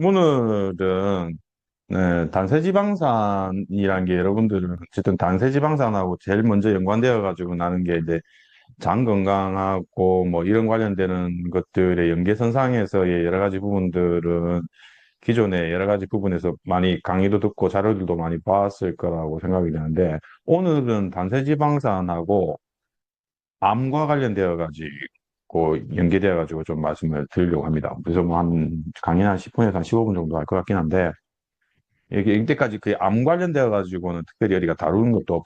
오늘은 네, 단세지방산이란 게 여러분들은 어쨌든 단세지방산하고 제일 먼저 연관되어 가지고 나는 게 이제 장 건강하고 뭐 이런 관련되는 것들의 연계선상에서의 여러 가지 부분들은 기존에 여러 가지 부분에서 많이 강의도 듣고 자료들도 많이 봤을 거라고 생각이 되는데 오늘은 단세지방산하고 암과 관련되어 가지고 연계되어 가지고 좀 말씀을 드리려고 합니다. 그래서 뭐 한 강의 한 10분에서 한 15분 정도 할 것 같긴 한데 이게 이때까지 그 암 관련되어 가지고는 특별히 어디가 다루는 것도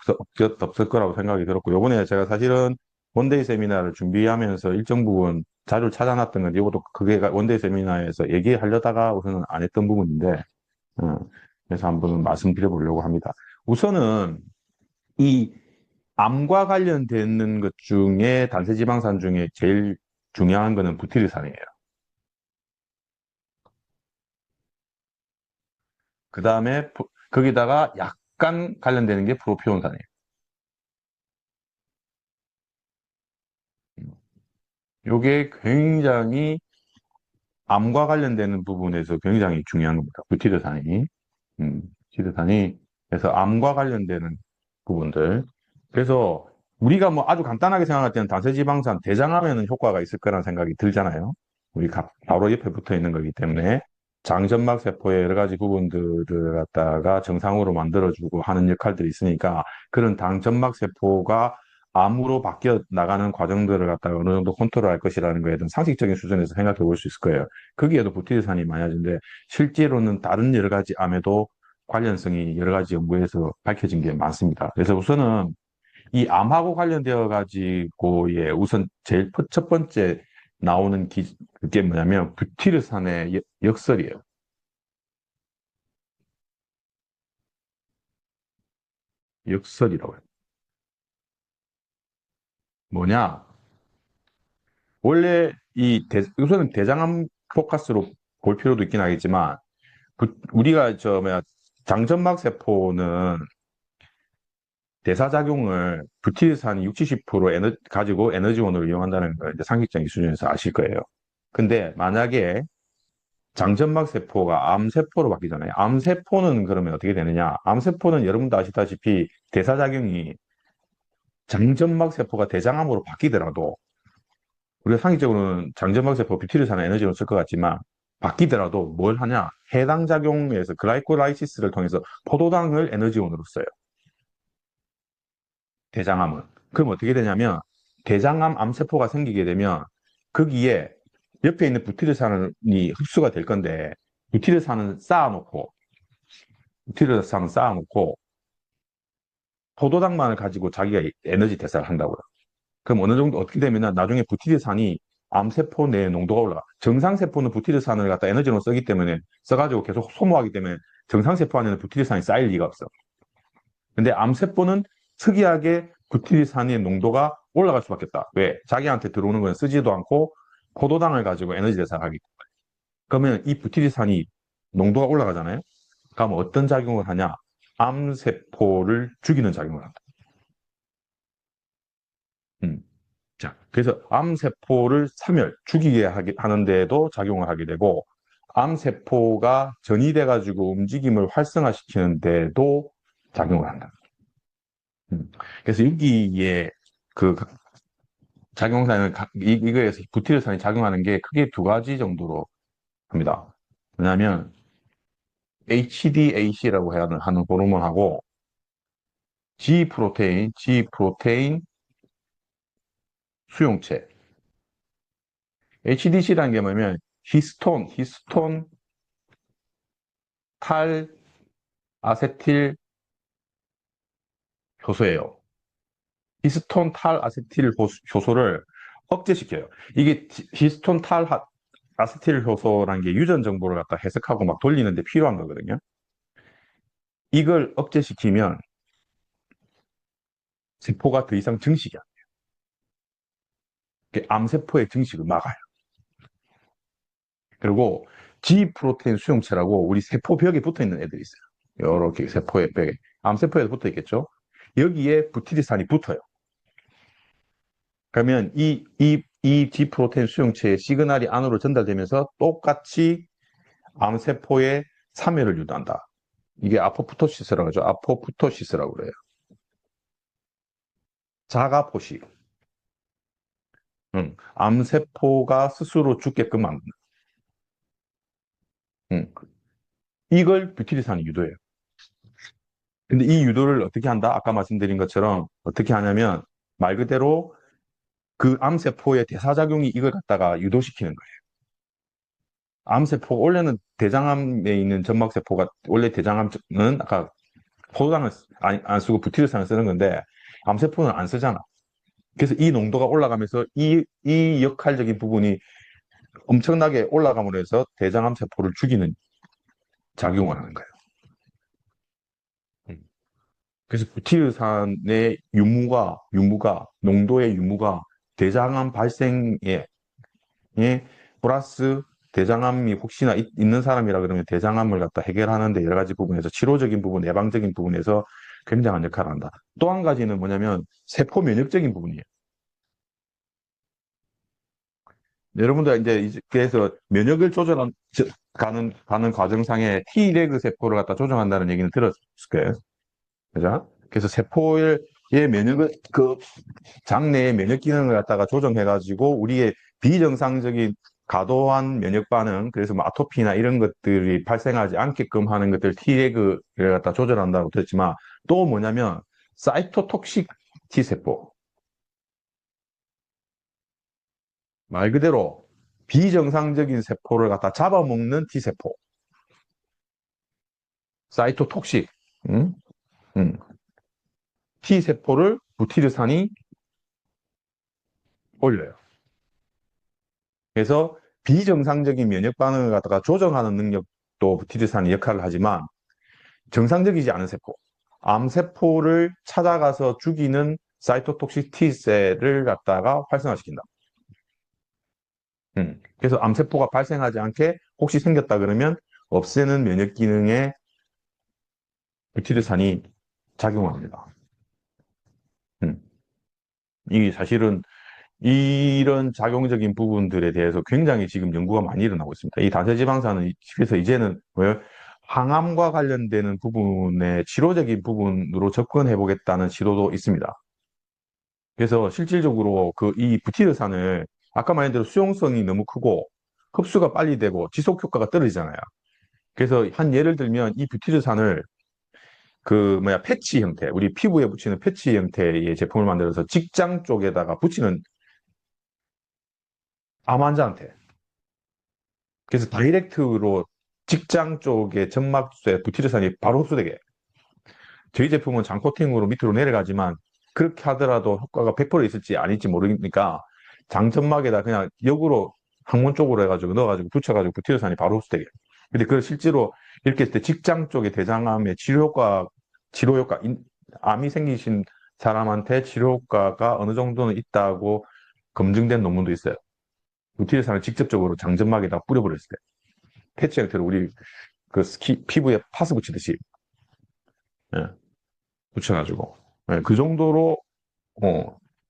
없을 거라고 생각이 들었고 요번에 제가 사실은 원데이 세미나를 준비하면서 일정 부분 자료를 찾아놨던 건데 이것도 그게 원데이 세미나에서 얘기하려다가 우선은 안 했던 부분인데 어, 그래서 한번 말씀드려 보려고 합니다. 우선은 이 암과 관련되는 것 중에 단세지방산 중에 제일 중요한 거는 부티르산이에요. 그 다음에 거기다가 약간 관련되는 게 프로피온산이에요. 요게 굉장히 암과 관련되는 부분에서 굉장히 중요한 겁니다. 부티르산이. 부티르산이. 그래서 암과 관련되는 부분들. 그래서 우리가 뭐 아주 간단하게 생각할 때는 단세지방산 대장암에는 효과가 있을 거라는 생각이 들잖아요. 우리 바로 옆에 붙어 있는 거기 때문에 장점막 세포의 여러 가지 부분들을 갖다가 정상으로 만들어주고 하는 역할들이 있으니까 그런 장점막 세포가 암으로 바뀌어 나가는 과정들을 갖다가 어느 정도 컨트롤할 것이라는 거에 대한 상식적인 수준에서 생각해 볼 수 있을 거예요. 거기에도 부티르산이 많아진데 실제로는 다른 여러 가지 암에도 관련성이 여러 가지 연구에서 밝혀진 게 많습니다. 그래서 우선은 이 암하고 관련되어 가지고 예 우선 제일 첫 번째 나오는 그게 뭐냐면 부티르산의 역설이에요. 역설이라고 해요. 뭐냐? 원래 우선은 대장암 포커스로 볼 필요도 있긴 하겠지만 우리가 저 뭐야 장점막 세포는 대사작용을 부티르산이 60, 70% 가지고 에너지원으로 이용한다는 걸 이제 상식적인 수준에서 아실 거예요. 근데 만약에 장점막 세포가 암세포로 바뀌잖아요. 암세포는 그러면 어떻게 되느냐? 암세포는 여러분도 아시다시피 대사작용이 장점막 세포가 대장암으로 바뀌더라도 우리가 상식적으로는 장점막 세포 뷰티르산의 에너지를 쓸 것 같지만 바뀌더라도 뭘 하냐? 해당 작용에서 글라이콜라이시스를 통해서 포도당을 에너지원으로 써요. 대장암은. 그럼 어떻게 되냐면 대장암 암세포가 생기게 되면 거기에 옆에 있는 부티르산이 흡수가 될 건데 부티르산은 쌓아놓고 부티르산은 쌓아놓고 포도당만을 가지고 자기가 에너지 대사를 한다고요. 그럼 어느 정도 어떻게 되면 나중에 부티르산이 암세포 내 농도가 올라가. 정상세포는 부티르산을 갖다 에너지로 쓰기 때문에 써가지고 계속 소모하기 때문에 정상세포 안에는 부티르산이 쌓일 리가 없어. 근데 암세포는 특이하게 부티르산의 농도가 올라갈 수밖에 없다. 왜? 자기한테 들어오는 건 쓰지도 않고 포도당을 가지고 에너지 대사를 하기 때문에. 그러면 이 부티르산이 농도가 올라가잖아요. 그럼 어떤 작용을 하냐? 암세포를 죽이는 작용을 한다. 음. 자, 그래서 암세포를 죽이게 하는데도 작용을 하게 되고, 암세포가 전이돼가지고 움직임을 활성화시키는데도 작용을 한다. 그래서 여기에 그 작용사는 이거에서 부티르산이 작용하는 게 크게 두 가지 정도로 합니다. 뭐냐면 HDAC라고 하는 호르몬하고 G 프로테인 수용체. HDC라는 게 뭐냐면 히스톤 탈 아세틸 효소예요. 히스톤 탈 아세틸 효소를 억제시켜요. 이게 히스톤 탈 아세틸 효소라는 게 유전 정보를 갖다 해석하고 막 돌리는데 필요한 거거든요. 이걸 억제시키면 세포가 더 이상 증식이 안 돼요. 암세포의 증식을 막아요. 그리고 G 프로테인 수용체라고 우리 세포 벽에 붙어 있는 애들이 있어요. 이렇게 세포의 벽에. 암세포에 붙어 있겠죠? 여기에 부티르산이 붙어요. 그러면 이 G 프로테인 수용체의 시그널이 안으로 전달되면서 똑같이 암세포의 사멸을 유도한다. 이게 아포프토시스라고 하죠. 아포프토시스라고 그래요. 자가포식. 암세포가 스스로 죽게끔 만든다. 이걸 뷰티리산이 유도해요. 근데 이 유도를 어떻게 한다? 아까 말씀드린 것처럼 어떻게 하냐면 말 그대로 그 암세포의 대사작용이 이걸 갖다가 유도시키는 거예요. 암세포, 원래는 대장암에 있는 점막세포가, 원래 대장암은 아까 포도당을 안 쓰고 부티르산을 쓰는 건데, 암세포는 안 쓰잖아. 그래서 이 농도가 올라가면서 이 역할적인 부분이 엄청나게 올라감으로 해서 대장암세포를 죽이는 작용을 하는 거예요. 그래서 부티르산의 농도의 유무가 대장암 발생에 플러스 대장암이 혹시나 있는 사람이라 그러면 대장암을 갖다 해결하는데 여러 가지 부분에서 치료적인 부분, 예방적인 부분에서 굉장한 역할을 한다. 또 한 가지는 뭐냐면 세포 면역적인 부분이에요. 여러분들 이제 그래서 면역을 가는 과정상에 T레그 세포를 갖다 조정한다는 얘기는 들었을 거예요. 그죠? 그래서 세포의 면역을 그 장내의 면역 기능을 갖다가 조정해가지고 우리의 비정상적인 과도한 면역 반응, 그래서 뭐 아토피나 이런 것들이 발생하지 않게끔 하는 것들 T레그를 갖다 조절한다고 들었지만 또 뭐냐면 사이토톡식 T세포. 말 그대로 비정상적인 세포를 갖다 잡아먹는 T세포. 사이토톡식. 음? 음. T세포를 부티르산이 올려요. 그래서 비정상적인 면역 반응을 갖다가 조정하는 능력도 부티르산이 역할을 하지만 정상적이지 않은 세포, 암세포를 찾아가서 죽이는 사이토톡식 T셀을 갖다가 활성화시킨다. 그래서 암세포가 발생하지 않게 혹시 생겼다 그러면 없애는 면역 기능에 부티르산이 작용합니다. 이게 사실은 이런 작용적인 부분들에 대해서 굉장히 지금 연구가 많이 일어나고 있습니다. 이 단세지방산은 그래서 이제는 왜 항암과 관련되는 부분의 치료적인 부분으로 접근해 보겠다는 시도도 있습니다. 그래서 실질적으로 이 부티르산을 아까 말한 대로 수용성이 너무 크고 흡수가 빨리 되고 지속 효과가 떨어지잖아요. 그래서 한 예를 들면 이 부티르산을 패치 형태, 우리 피부에 붙이는 패치 형태의 제품을 만들어서 직장 쪽에다가 붙이는 암 환자한테. 그래서 다이렉트로 직장 쪽에 점막에 부티르산이 바로 흡수되게. 저희 제품은 장코팅으로 밑으로 내려가지만 그렇게 하더라도 효과가 100% 있을지 아닐지 모르니까 장점막에다 그냥 역으로 항문 쪽으로 해가지고 넣어가지고 붙여가지고 부티르산이 바로 흡수되게. 근데 그걸 실제로 이렇게 했을 때 직장 쪽의 대장암의 치료 효과, 암이 생기신 사람한테 치료 효과가 어느 정도는 있다고 검증된 논문도 있어요. 부티르산을 직접적으로 장점막에다 뿌려버렸을 때. 패치 형태로 우리 피부에 파스 붙이듯이 예, 붙여가지고 그 정도로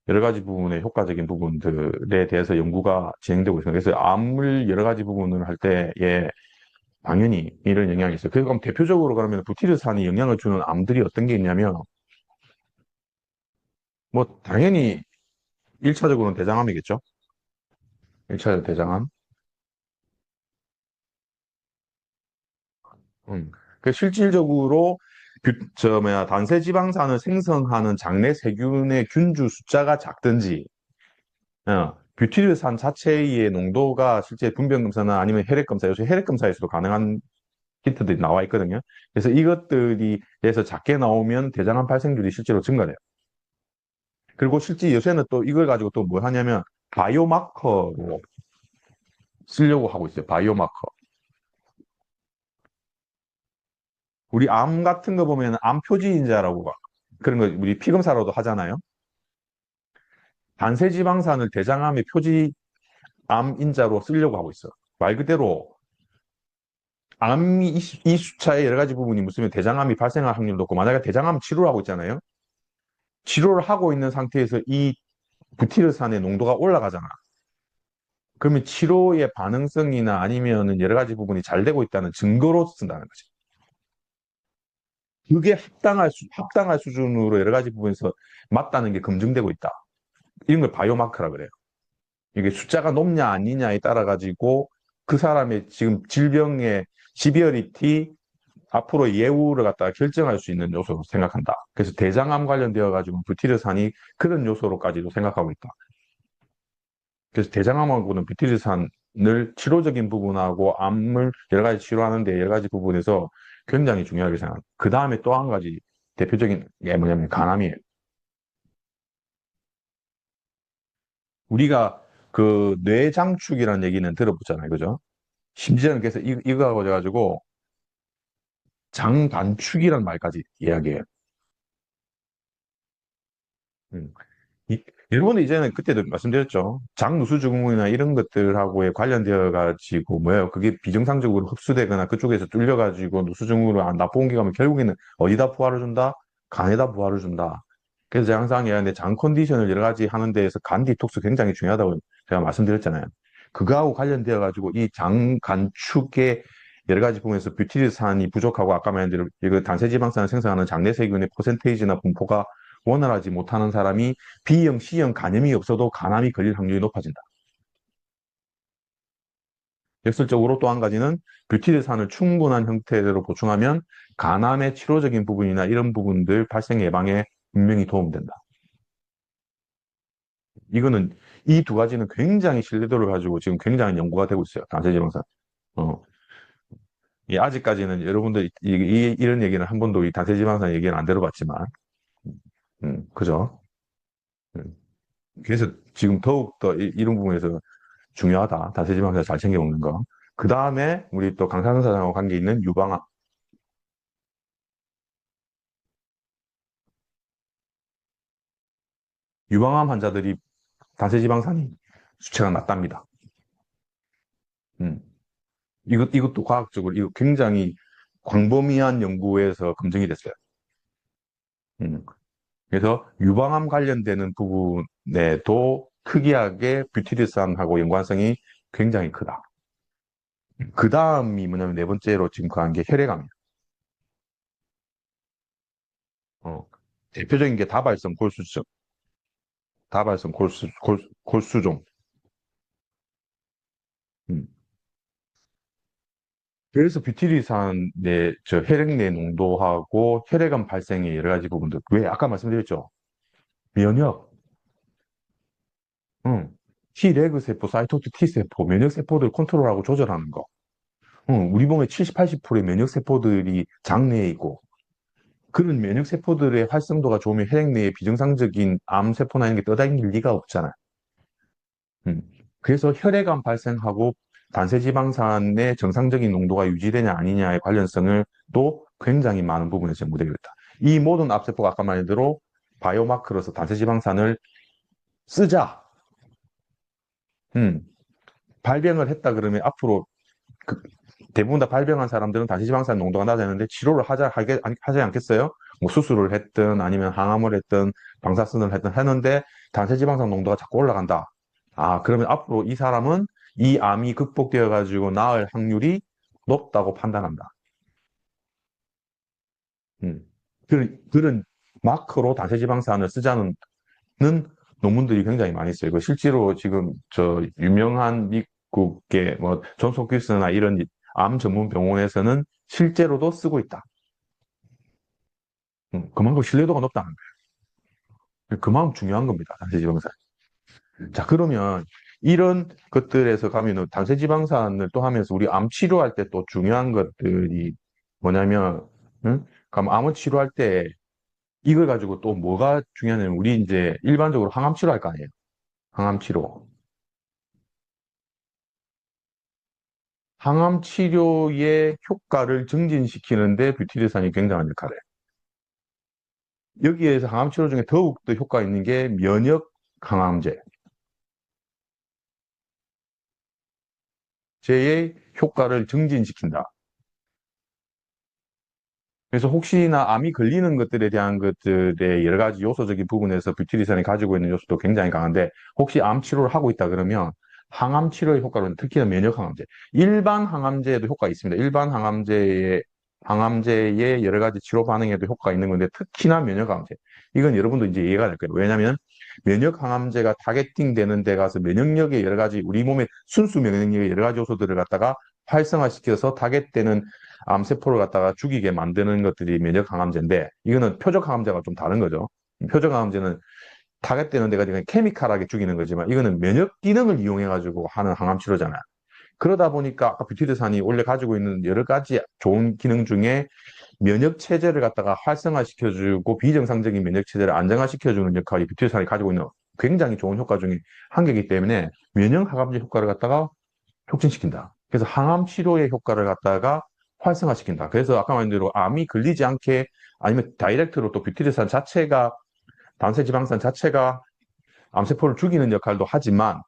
여러 가지 부분의 효과적인 부분들에 대해서 연구가 진행되고 있습니다. 그래서 암을 여러 가지 부분을 할 때에 당연히 이런 영향이 있어요. 그럼 대표적으로 그러면 부티르산이 영향을 주는 암들이 어떤 게 있냐면 뭐 당연히 1차적으로는 대장암이겠죠. 1차적 대장암. 실질적으로 단세지방산을 생성하는 장내 세균의 균주 숫자가 작든지, 뷰티르산 자체의 농도가 실제 분변검사나 아니면 혈액검사, 요새 혈액검사에서도 가능한 키트들이 나와 있거든요. 그래서 이것들이 해서 작게 나오면 대장암 발생률이 실제로 증가돼요. 그리고 실제 요새는 또 이걸 가지고 또 뭐 하냐면 바이오마커로 쓰려고 하고 있어요. 바이오마커. 우리 암 같은 거 보면 암 표지인자라고 그런 거 우리 피검사로도 하잖아요. 단세지방산을 대장암의 표지 암 인자로 쓰려고 하고 있어. 말 그대로 암이 이 숫자의 여러 가지 부분이 무슨 대장암이 발생할 확률도 높고 만약에 대장암 치료를 하고 있잖아요. 치료를 하고 있는 상태에서 이 부티르산의 농도가 올라가잖아. 그러면 치료의 반응성이나 아니면은 여러 가지 부분이 잘 되고 있다는 증거로 쓴다는 거죠. 그게 합당할 수준으로 여러 가지 부분에서 맞다는 게 검증되고 있다. 이런 걸 바이오마커라 그래요. 이게 숫자가 높냐 아니냐에 따라 가지고 그 사람의 지금 질병의 시비어리티 앞으로 예후를 갖다가 결정할 수 있는 요소로 생각한다. 그래서 대장암 관련되어 가지고 부티르산이 그런 요소로까지도 생각하고 있다. 그래서 대장암하고는 부티르산을 치료적인 부분하고 암을 여러 가지 치료하는데 여러 가지 부분에서 굉장히 중요하게 생각합니다. 그 다음에 또 한 가지 대표적인 게 뭐냐면 간암이에요. 우리가 그 뇌장축이라는 얘기는 들어보잖아요. 그죠? 심지어는 그래서 이거 하고 가지고 장단축이라는 말까지 이야기해요. 음. 일본은 이제는 그때도 말씀드렸죠. 장누수증후군이나 이런 것들하고에 관련되어 가지고 뭐예요? 그게 비정상적으로 흡수되거나 그쪽에서 뚫려 가지고 누수증후군으로 나쁜 공기 가면 결국에는 어디다 부하를 준다? 간에다 부하를 준다. 그래서 제가 항상 얘기하는데 장 컨디션을 여러 가지 하는 데에서 간 디톡스 굉장히 중요하다고 제가 말씀드렸잖아요. 그거하고 관련되어 가지고 이 장 간축의 여러 가지 부분에서 뷰티르산이 부족하고 아까 말한 대로 이거 단세지방산을 생성하는 장내세균의 퍼센테이지나 분포가 원활하지 못하는 사람이 B형, C형 간염이 없어도 간암이 걸릴 확률이 높아진다. 역설적으로 또 한 가지는 뷰티르산을 충분한 형태로 보충하면 간암의 치료적인 부분이나 이런 부분들 발생 예방에 분명히 도움된다. 이거는 이 두 가지는 굉장히 신뢰도를 가지고 지금 굉장히 연구가 되고 있어요. 단세지방산. 어. 아직까지는 여러분들 이런 얘기는 한 번도 이 단세지방산 얘기는 안 들어봤지만, 그죠? 음. 그래서 지금 더욱더 이런 부분에서 중요하다. 다세지방산 잘 챙겨 먹는 거. 그 다음에 우리 또 강산사 사장하고 관계 있는 유방암. 유방암 환자들이 다세지방산이 수치가 낮답니다. 음. 이것도 과학적으로 이거 굉장히 광범위한 연구에서 검증이 됐어요. 음. 그래서 유방암 관련되는 부분에도 특이하게 뷰티리산하고 연관성이 굉장히 크다. 그 다음이 뭐냐면 네 번째로 지금 그한 게 혈액암이에요. 어. 대표적인 게 다발성 골수증, 다발성 골수종. 음. 그래서 뷰티리산의 저 혈액 내 농도하고 혈액암 발생의 여러 가지 부분들. 왜? 아까 말씀드렸죠. 면역, 응. T레그 세포, 사이토토 T세포, 면역 세포들 컨트롤하고 조절하는 거. 응. 우리 몸의 70, 80%의 면역 세포들이 장내에 있고, 그런 면역 세포들의 활성도가 좋으면 혈액 내에 비정상적인 암 세포나 이런 게 떠다닐 리가 없잖아요. 음. 그래서 혈액암 발생하고 단세지방산의 정상적인 농도가 유지되냐 아니냐의 관련성을 또 굉장히 많은 부분에서 연구되고 있다. 이 모든 앞세포가 아까 말한 대로 바이오마커로서 단세지방산을 쓰자. 음. 발병을 했다 그러면 앞으로 그 대부분 다 발병한 사람들은 단세지방산 농도가 낮았는데 치료를 하지 않겠어요? 뭐 수술을 했든 아니면 항암을 했든 방사선을 했든 하는데 단세지방산 농도가 자꾸 올라간다. 아, 그러면 앞으로 이 사람은 이 암이 극복되어 가지고 나을 확률이 높다고 판단한다. 음. 그런 마크로 단세지방산을 쓰자는 논문들이 굉장히 많이 있어요. 그 실제로 지금 저 유명한 미국의 뭐 존스 홉킨스나 이런 암 전문 병원에서는 실제로도 쓰고 있다. 그만큼 신뢰도가 높다는 거예요. 그만큼 중요한 겁니다. 단세지방산. 자, 그러면 이런 것들에서 가면은 단세지방산을 또 하면서 우리 암 치료할 때 또 중요한 것들이 뭐냐면, 그럼 암을 치료할 때 이걸 가지고 또 뭐가 중요하냐면 우리 이제 일반적으로 항암 치료할 거 아니에요. 항암 치료. 항암 치료의 효과를 증진시키는데 뷰티리산이 굉장한 역할을 해요. 여기에서 항암 치료 중에 더욱더 효과 있는 게 면역 항암제. 제의 효과를 증진시킨다. 그래서 혹시나 암이 걸리는 것들에 대한 것들의 여러 가지 요소적인 부분에서 뷰티리산이 가지고 있는 요소도 굉장히 강한데 혹시 암 치료를 하고 있다 그러면 항암 치료의 효과로는 특히나 면역 항암제. 일반 항암제에도 효과가 있습니다. 일반 항암제의 여러 가지 치료 반응에도 효과가 있는 건데 특히나 면역 항암제. 이건 여러분도 이제 이해가 될 거예요. 왜냐하면 면역 항암제가 타겟팅 되는 데 가서 면역력의 여러 가지 우리 몸의 순수 면역력의 여러 가지 요소들을 갖다가 활성화시켜서 타겟되는 암세포를 갖다가 죽이게 만드는 것들이 면역 항암제인데 이거는 표적 항암제가 좀 다른 거죠. 표적 항암제는 타겟되는 데가 그냥 케미칼하게 죽이는 거지만 이거는 면역 기능을 이용해 가지고 하는 항암 치료잖아요. 그러다 보니까 아까 뷰티드산이 원래 가지고 있는 여러 가지 좋은 기능 중에 면역 체제를 갖다가 활성화시켜주고 비정상적인 면역 체제를 안정화시켜주는 역할이 뷰티드산이 가지고 있는 굉장히 좋은 효과 중에 한 개이기 때문에 면역 항암제 효과를 갖다가 촉진시킨다. 그래서 항암 치료의 효과를 갖다가 활성화시킨다. 그래서 아까 말한 대로 암이 걸리지 않게 아니면 다이렉트로 또 뷰티드산 자체가 단세지방산 자체가 암세포를 죽이는 역할도 하지만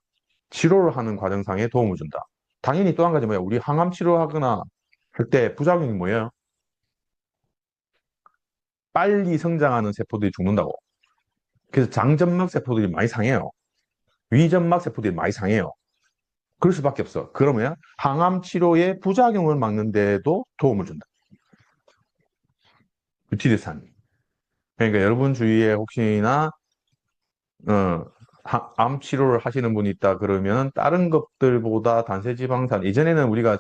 치료를 하는 과정상에 도움을 준다. 당연히 또 한 가지 뭐야? 우리 항암 치료하거나 할 때 부작용이 뭐예요? 빨리 성장하는 세포들이 죽는다고. 그래서 장점막 세포들이 많이 상해요. 위점막 세포들이 많이 상해요. 그럴 수밖에 없어. 그러면 항암 치료의 부작용을 막는 데도 도움을 준다. 유티드산. 그러니까 여러분 주위에 혹시나 어, 암 치료를 하시는 분이 있다 그러면 다른 것들보다 단세지방산 예전에는 우리가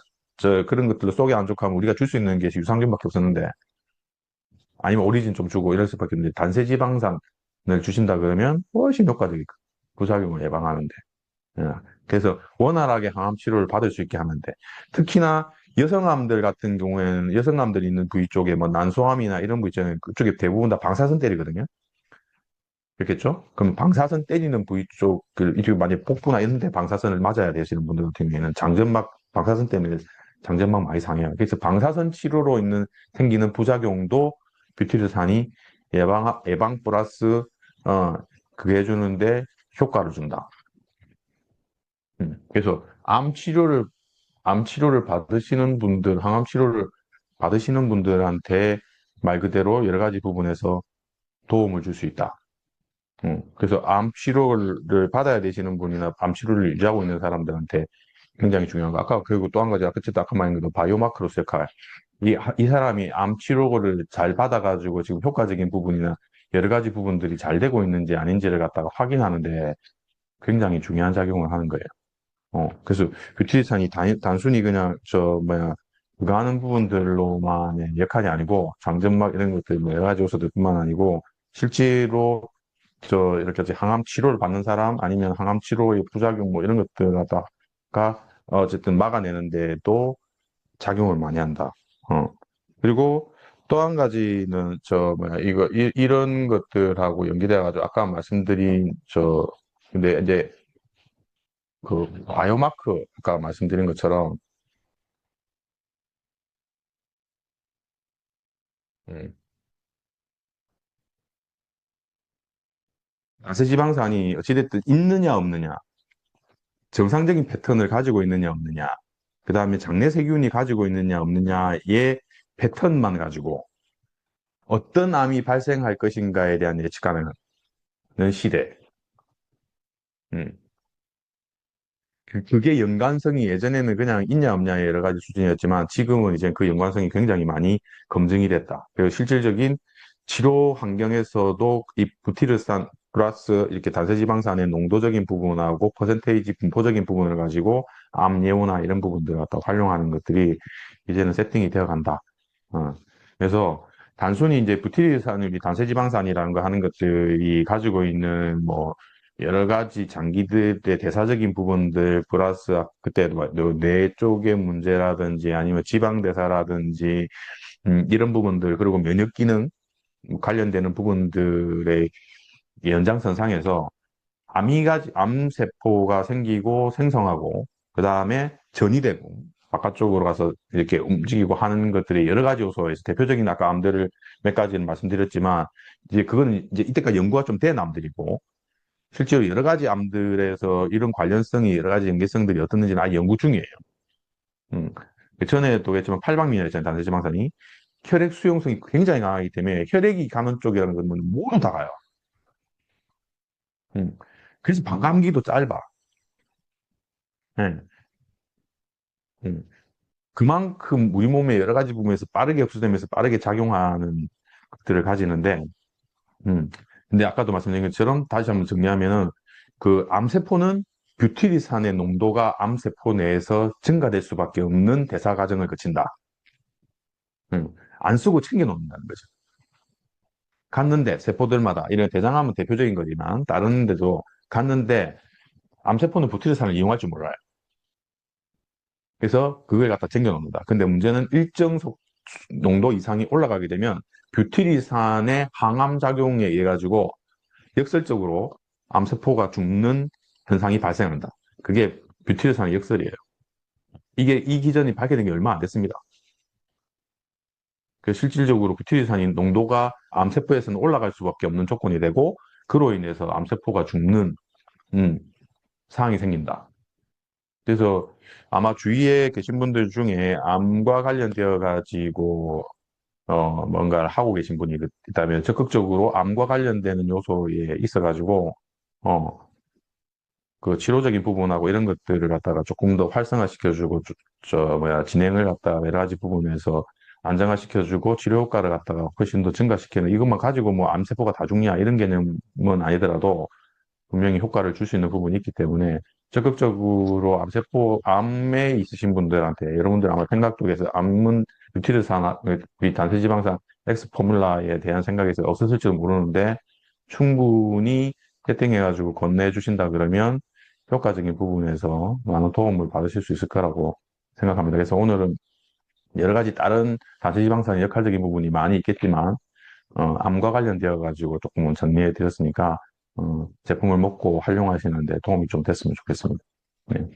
그런 것들로 속이 안 좋고 하면 우리가 줄 수 있는 게 유산균밖에 없었는데 아니면 오리진 좀 주고 이럴 수밖에 없는데 단세지방산을 주신다 그러면 훨씬 효과적이고 부작용을 예방하는데 예. 그래서 원활하게 항암 치료를 받을 수 있게 하면 돼. 특히나 여성암들 같은 경우에는 여성암들이 있는 부위 쪽에 뭐 난소암이나 이런 부위 있잖아요. 그쪽에 대부분 다 방사선 때리거든요. 그렇겠죠? 그럼 방사선 때리는 부위 쪽을 이쪽에 만약 복부나 이런 데 방사선을 맞아야 되시는 분들 같은 경우에는 장점막 방사선 때문에 장점막 많이 상해요. 그래서 방사선 치료로 있는 생기는 부작용도 뷰티르산이 예방 플러스 어 그게 해주는데 효과를 준다. 그래서 암 치료를 받으시는 분들, 항암 치료를 받으시는 분들한테 말 그대로 여러 가지 부분에서 도움을 줄 수 있다. 그래서 암 치료를 받아야 되시는 분이나 암 치료를 유지하고 있는 사람들한테 굉장히 중요한 거. 아까 그리고 또 한 가지 아까 말한 그 바이오마크로스 역할. 이 사람이 암 치료를 잘 받아가지고 지금 효과적인 부분이나 여러 가지 부분들이 잘 되고 있는지 아닌지를 갖다가 확인하는데 굉장히 중요한 작용을 하는 거예요. 그래서 뷰티산이 단순히 그냥 그거 하는 부분들로만의 역할이 아니고 장점막 이런 것들 뭐 여러 가지 요소들뿐만 아니고 실제로 이렇게 항암 치료를 받는 사람 아니면 항암 치료의 부작용 뭐 이런 것들 갖다가 어쨌든 막아내는데도 작용을 많이 한다. 그리고 또 한 가지는 이런 것들하고 연계돼 가지고 아까 말씀드린 근데 이제 그 바이오마크 아까 말씀드린 것처럼 음, 나세지방산이 어찌됐든 있느냐 없느냐 정상적인 패턴을 가지고 있느냐 없느냐 그 다음에 장내세균이 가지고 있느냐 없느냐의 패턴만 가지고 어떤 암이 발생할 것인가에 대한 예측 가능한 시대. 음. 그게 연관성이 예전에는 그냥 있냐 없냐의 여러 가지 수준이었지만 지금은 이제 그 연관성이 굉장히 많이 검증이 됐다. 그리고 실질적인 치료 환경에서도 이 부티르산 플러스 이렇게 단세지방산의 농도적인 부분하고 퍼센테이지 분포적인 부분을 가지고 암 예후나 이런 부분들을 갖다 활용하는 것들이 이제는 세팅이 되어 간다. 그래서 단순히 이제 부티르산이 단세지방산이라는 거 하는 것들이 가지고 있는 뭐 여러 가지 장기들의 대사적인 부분들 플러스 그때 뇌 쪽의 문제라든지 아니면 지방대사라든지 이런 부분들 그리고 면역 기능 관련되는 부분들의 연장선상에서 암세포가 생기고 생성하고 그 다음에 전이 되고 바깥쪽으로 가서 이렇게 움직이고 하는 것들이 여러 가지 요소에서 대표적인 아까 암들을 몇 가지는 말씀드렸지만 이제 그거는 이제 이때까지 연구가 좀 된 암들이고 실제로 여러 가지 암들에서 이런 관련성이 여러 가지 연계성들이 어떻는지는 아직 연구 중이에요. 음. 전에도 했지만 팔방미인이잖아요. 단세지방산이. 혈액 수용성이 굉장히 강하기 때문에 혈액이 가는 쪽이라는 건 모두 다 가요. 그래서 반감기도 짧아. 예. 음. 그만큼 우리 몸의 여러 가지 부분에서 빠르게 흡수되면서 빠르게 작용하는 것들을 가지는데, 음. 근데 아까도 말씀드린 것처럼 다시 한번 정리하면은 그 암세포는 뷰티리산의 농도가 암세포 내에서 증가될 수밖에 없는 대사 과정을 거친다. 안 쓰고 챙겨 놓는다는 거죠. 갔는데 세포들마다 이런 대장암은 대표적인 거지만 다른 데도 갔는데 암세포는 뷰티리산을 이용할 줄 몰라요. 그래서 그걸 갖다 챙겨 놓는다. 근데 문제는 일정 농도 이상이 올라가게 되면 뷰티리산의 항암 작용에 의해 가지고 역설적으로 암세포가 죽는 현상이 발생한다. 그게 뷰티리산의 역설이에요. 이게 이 기전이 밝혀진 게 얼마 안 됐습니다. 그 실질적으로 뷰티리산인 농도가 암세포에서는 올라갈 수밖에 없는 조건이 되고 그로 인해서 암세포가 죽는 음, 상황이 생긴다. 그래서 아마 주위에 계신 분들 중에 암과 관련되어 가지고 뭔가를 하고 계신 분이 있다면 적극적으로 암과 관련되는 요소에 있어 가지고 어, 그 치료적인 부분하고 이런 것들을 갖다가 조금 더 활성화시켜주고 진행을 갖다가 여러 가지 부분에서 안정화시켜주고 치료 효과를 갖다가 훨씬 더 증가시키는 이것만 가지고 뭐 암세포가 다 죽냐 이런 개념은 아니더라도 분명히 효과를 줄 수 있는 부분이 있기 때문에 적극적으로 암에 있으신 분들한테 여러분들 아마 생각 속에서 암은 뉴티르산, 우리 단세지방산 X 포뮬라에 대한 생각에서 없었을지도 모르는데 충분히 세팅해가지고 건네해 주신다 그러면 효과적인 부분에서 많은 도움을 받으실 수 있을 거라고 생각합니다. 그래서 오늘은 여러 가지 다른 단세지방산의 역할적인 부분이 많이 있겠지만 암과 관련되어 가지고 조금은 정리해 드렸으니까 제품을 먹고 활용하시는데 도움이 좀 됐으면 좋겠습니다. 네.